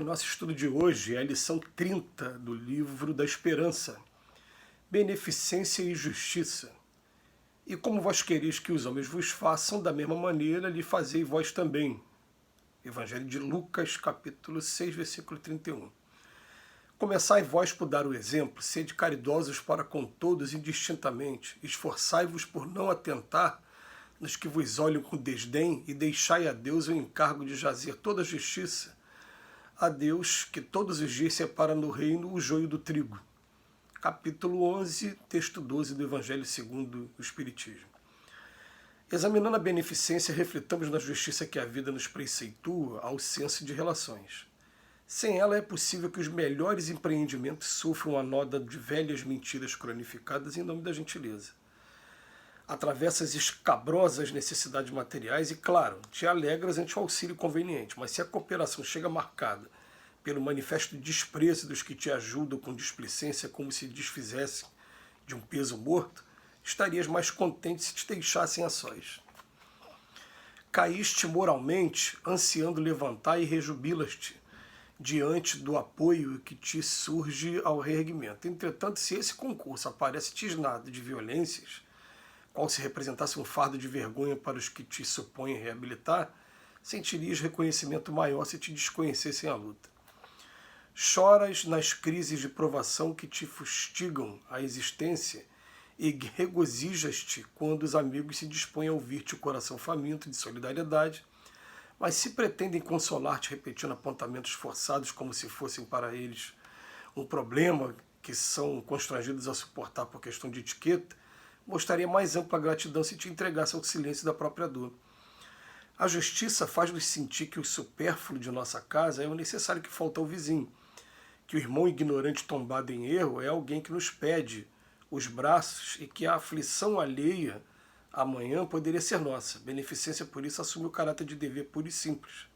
Em nosso estudo de hoje é a lição 30 do livro da Esperança, Beneficência e Justiça. E como vós quereis que os homens vos façam, da mesma maneira lhe fazei vós também. Evangelho de Lucas, capítulo 6, versículo 31. Começai vós por dar o exemplo, sede caridosos para com todos indistintamente, esforçai-vos por não atentar nos que vos olham com desdém e deixai a Deus o encargo de jazer toda a justiça, a Deus que todos os dias separa no reino o joio do trigo. Capítulo 11, texto 12 do Evangelho segundo o Espiritismo. Examinando a beneficência, refletamos na justiça que a vida nos preceitua ao senso de relações. Sem ela é possível que os melhores empreendimentos sofram a noda de velhas mentiras cronificadas em nome da gentileza. Atravessa as escabrosas necessidades materiais e, claro, te alegras ante o auxílio conveniente, mas se a cooperação chega marcada pelo manifesto desprezo dos que te ajudam com displicência como se desfizessem de um peso morto, estarias mais contente se te deixassem a sós. Caíste moralmente, ansiando levantar e rejubilas-te diante do apoio que te surge ao reerguimento. Entretanto, se esse concurso aparece tisnado de violências, qual se representasse um fardo de vergonha para os que te supõem reabilitar, sentirias reconhecimento maior se te desconhecessem a luta. Choras nas crises de provação que te fustigam a existência e regozijas-te quando os amigos se dispõem a ouvir-te o coração faminto de solidariedade, mas se pretendem consolar-te repetindo apontamentos forçados como se fossem para eles um problema que são constrangidos a suportar por questão de etiqueta, mostraria mais ampla gratidão se te entregasse ao silêncio da própria dor. A justiça faz-nos sentir que o supérfluo de nossa casa é o necessário que falta ao vizinho, que o irmão ignorante tombado em erro é alguém que nos pede os braços e que a aflição alheia amanhã poderia ser nossa. Beneficência, por isso, assume o caráter de dever puro e simples.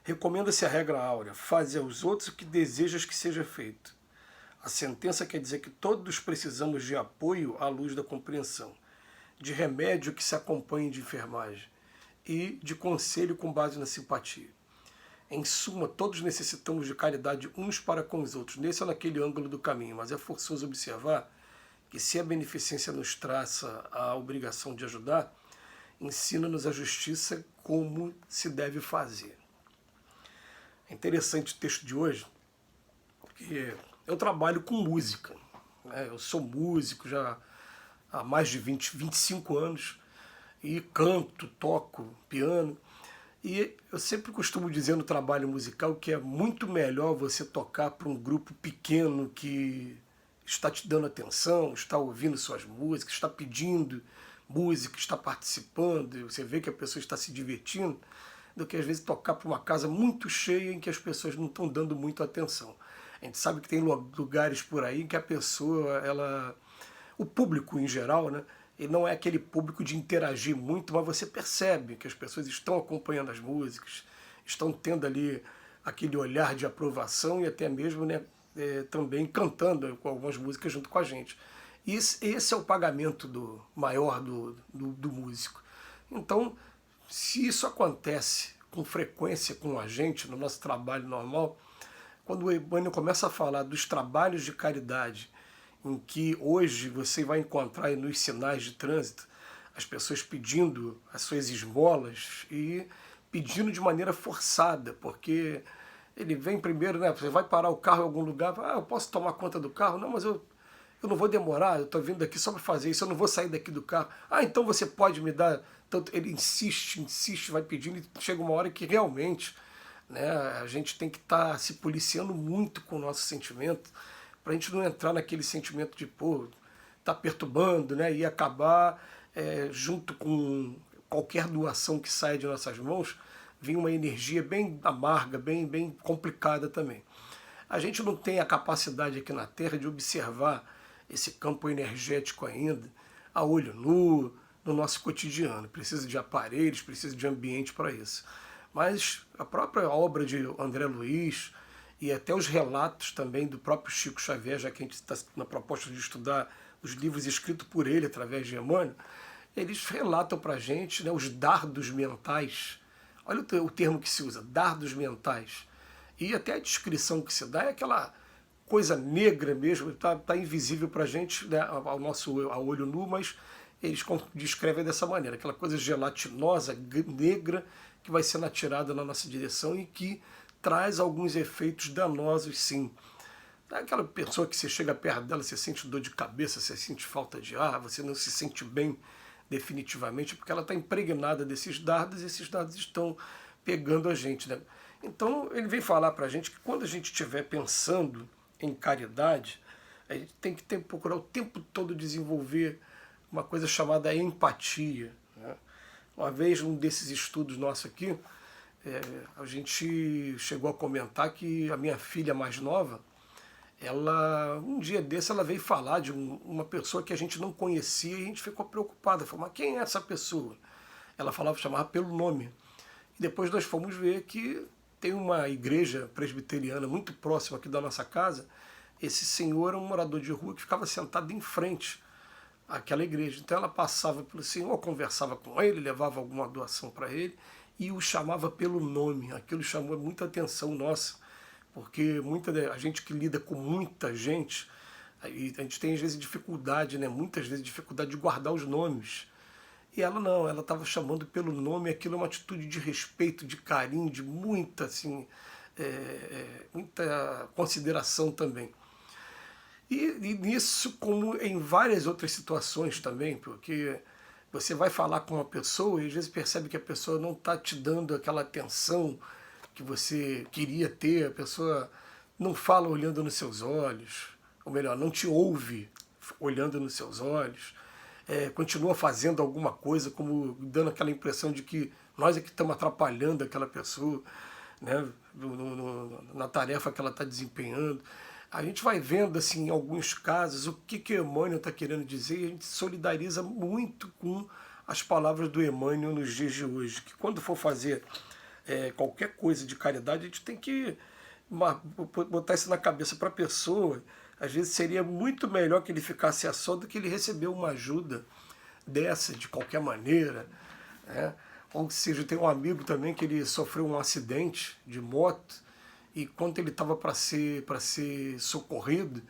Recomenda-se a regra áurea: faze aos outros o que desejas que seja feito. A sentença quer dizer que todos precisamos de apoio à luz da compreensão, de remédio que se acompanhe de enfermagem e de conselho com base na simpatia. Em suma, todos necessitamos de caridade uns para com os outros, nesse ou naquele ângulo do caminho, mas é forçoso observar que se a beneficência nos traça a obrigação de ajudar, ensina-nos a justiça como se deve fazer. É interessante o texto de hoje, porque eu trabalho com música, né? Eu sou músico já há mais de 25 anos e canto, toco piano. E eu sempre costumo dizer no trabalho musical que é muito melhor você tocar para um grupo pequeno que está te dando atenção, está ouvindo suas músicas, está pedindo música, está participando, você vê que a pessoa está se divertindo, do que às vezes tocar para uma casa muito cheia em que as pessoas não estão dando muito atenção. A gente sabe que tem lugares por aí em que a pessoa, o público em geral, né, e não é aquele público de interagir muito, mas você percebe que as pessoas estão acompanhando as músicas, estão tendo ali aquele olhar de aprovação e até mesmo, né, também cantando com algumas músicas junto com a gente. Esse é o pagamento maior do músico. Então, se isso acontece com frequência com a gente no nosso trabalho normal, quando o Emmanuel começa a falar dos trabalhos de caridade, em que hoje você vai encontrar nos sinais de trânsito as pessoas pedindo as suas esmolas e pedindo de maneira forçada, porque ele vem primeiro, né, você vai parar o carro em algum lugar, eu posso tomar conta do carro? Não, mas eu não vou demorar, eu estou vindo aqui só para fazer isso, eu não vou sair daqui do carro. Então você pode me dar... Tanto ele insiste, vai pedindo, e chega uma hora que realmente, né, a gente tem que estar se policiando muito com o nosso sentimento, para a gente não entrar naquele sentimento de, tá perturbando, né, e acabar, junto com qualquer doação que saia de nossas mãos, vir uma energia bem amarga, bem complicada também. A gente não tem a capacidade aqui na Terra de observar esse campo energético ainda, a olho nu, no nosso cotidiano. Precisa de aparelhos, precisa de ambiente para isso. Mas a própria obra de André Luiz e até os relatos também do próprio Chico Xavier, já que a gente está na proposta de estudar os livros escritos por ele através de Emmanuel, eles relatam para a gente, né, os dardos mentais. Olha o termo que se usa, dardos mentais. E até a descrição que se dá é aquela coisa negra mesmo, tá invisível para a gente, né, ao olho nu, mas eles descrevem dessa maneira, aquela coisa gelatinosa, negra, que vai sendo atirada na nossa direção e que traz alguns efeitos danosos, sim. Aquela pessoa que você chega perto dela, você sente dor de cabeça, você sente falta de ar, você não se sente bem definitivamente, porque ela está impregnada desses dardos e esses dardos estão pegando a gente, né? Então ele vem falar para a gente que quando a gente estiver pensando em caridade, a gente tem que procurar o tempo todo desenvolver uma coisa chamada empatia, né? Uma vez, num desses estudos nossos aqui, a gente chegou a comentar que a minha filha mais nova, um dia desse, ela veio falar de uma pessoa que a gente não conhecia e a gente ficou preocupada. Falou, mas quem é essa pessoa? Ela chamava pelo nome. E depois nós fomos ver que tem uma igreja presbiteriana muito próxima aqui da nossa casa. Esse senhor era um morador de rua que ficava sentado em frente àquela igreja. Então ela passava pelo senhor, conversava com ele, levava alguma doação para ele e o chamava pelo nome. Aquilo chamou muita atenção nossa, porque a gente que lida com muita gente, a gente tem às vezes dificuldade, né? Muitas vezes dificuldade de guardar os nomes. E ela não, ela estava chamando pelo nome, aquilo é uma atitude de respeito, de carinho, de muita, assim, muita consideração também. E nisso, como em várias outras situações também, porque você vai falar com uma pessoa e às vezes percebe que a pessoa não está te dando aquela atenção que você queria ter, a pessoa não fala olhando nos seus olhos, ou melhor, não te ouve olhando nos seus olhos, continua fazendo alguma coisa, como dando aquela impressão de que nós é que estamos atrapalhando aquela pessoa, né, na tarefa que ela está desempenhando. A gente vai vendo, assim, em alguns casos, o que Emmanuel está querendo dizer, e a gente solidariza muito com as palavras do Emmanuel nos dias de hoje, que quando for fazer qualquer coisa de caridade, a gente tem que botar isso na cabeça para a pessoa. Às vezes seria muito melhor que ele ficasse a só do que ele receber uma ajuda dessa, de qualquer maneira, né? Ou seja, tem um amigo também que ele sofreu um acidente de moto e quando ele estava para ser socorrido,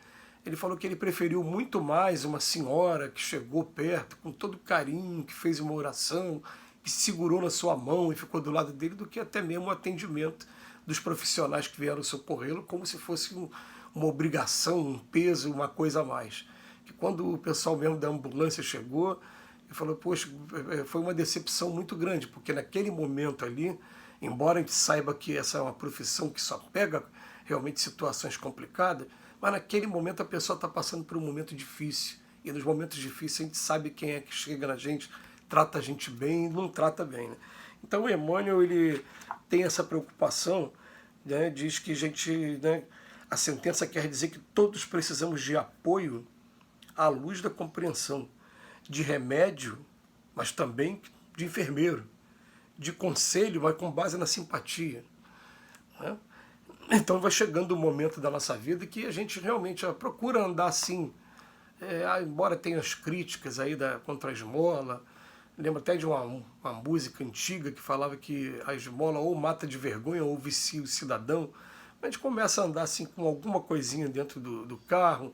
ele falou que ele preferiu muito mais uma senhora que chegou perto, com todo carinho, que fez uma oração, que segurou na sua mão e ficou do lado dele, do que até mesmo o atendimento dos profissionais que vieram socorrê-lo, como se fosse uma obrigação, um peso, uma coisa a mais. Que quando o pessoal mesmo da ambulância chegou, ele falou, poxa, foi uma decepção muito grande, porque naquele momento ali, embora a gente saiba que essa é uma profissão que só pega realmente situações complicadas, mas naquele momento a pessoa está passando por um momento difícil. E nos momentos difíceis a gente sabe quem é que chega na gente, trata a gente bem e não trata bem, né? Então o Emmanuel, ele tem essa preocupação, né, diz que a sentença quer dizer que todos precisamos de apoio à luz da compreensão, de remédio, mas também de enfermeiro, de conselho, mas com base na simpatia, né? Então vai chegando o momento da nossa vida que a gente realmente procura andar assim, embora tenha as críticas aí contra a esmola. Lembro até de uma música antiga que falava que a esmola ou mata de vergonha ou vicia o cidadão. A gente começa a andar assim com alguma coisinha dentro do carro,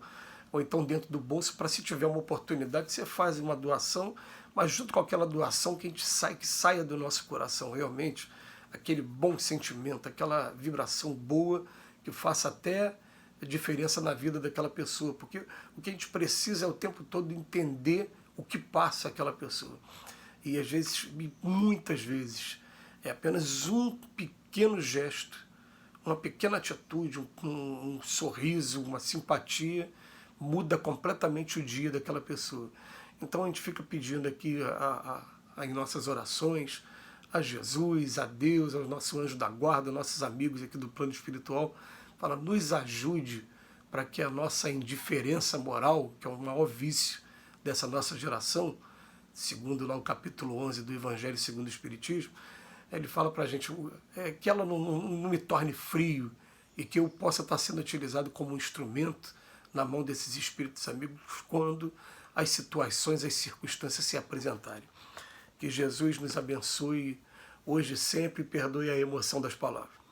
ou então dentro do bolso, para se tiver uma oportunidade, você faz uma doação, mas junto com aquela doação que saia do nosso coração realmente aquele bom sentimento, aquela vibração boa que faça até diferença na vida daquela pessoa, porque o que a gente precisa é o tempo todo entender o que passa aquela pessoa. E às vezes, muitas vezes, é apenas um pequeno gesto, uma pequena atitude, um sorriso, uma simpatia, muda completamente o dia daquela pessoa. Então a gente fica pedindo aqui em nossas orações a Jesus, a Deus, ao nosso anjo da guarda, aos nossos amigos aqui do plano espiritual, para nos ajude para que a nossa indiferença moral, que é o maior vício dessa nossa geração, segundo lá o capítulo 11 do Evangelho segundo o Espiritismo, ele fala para a gente que ela não me torne frio e que eu possa estar sendo utilizado como um instrumento na mão desses espíritos amigos quando as situações, as circunstâncias se apresentarem. Que Jesus nos abençoe hoje e sempre e perdoe a emoção das palavras.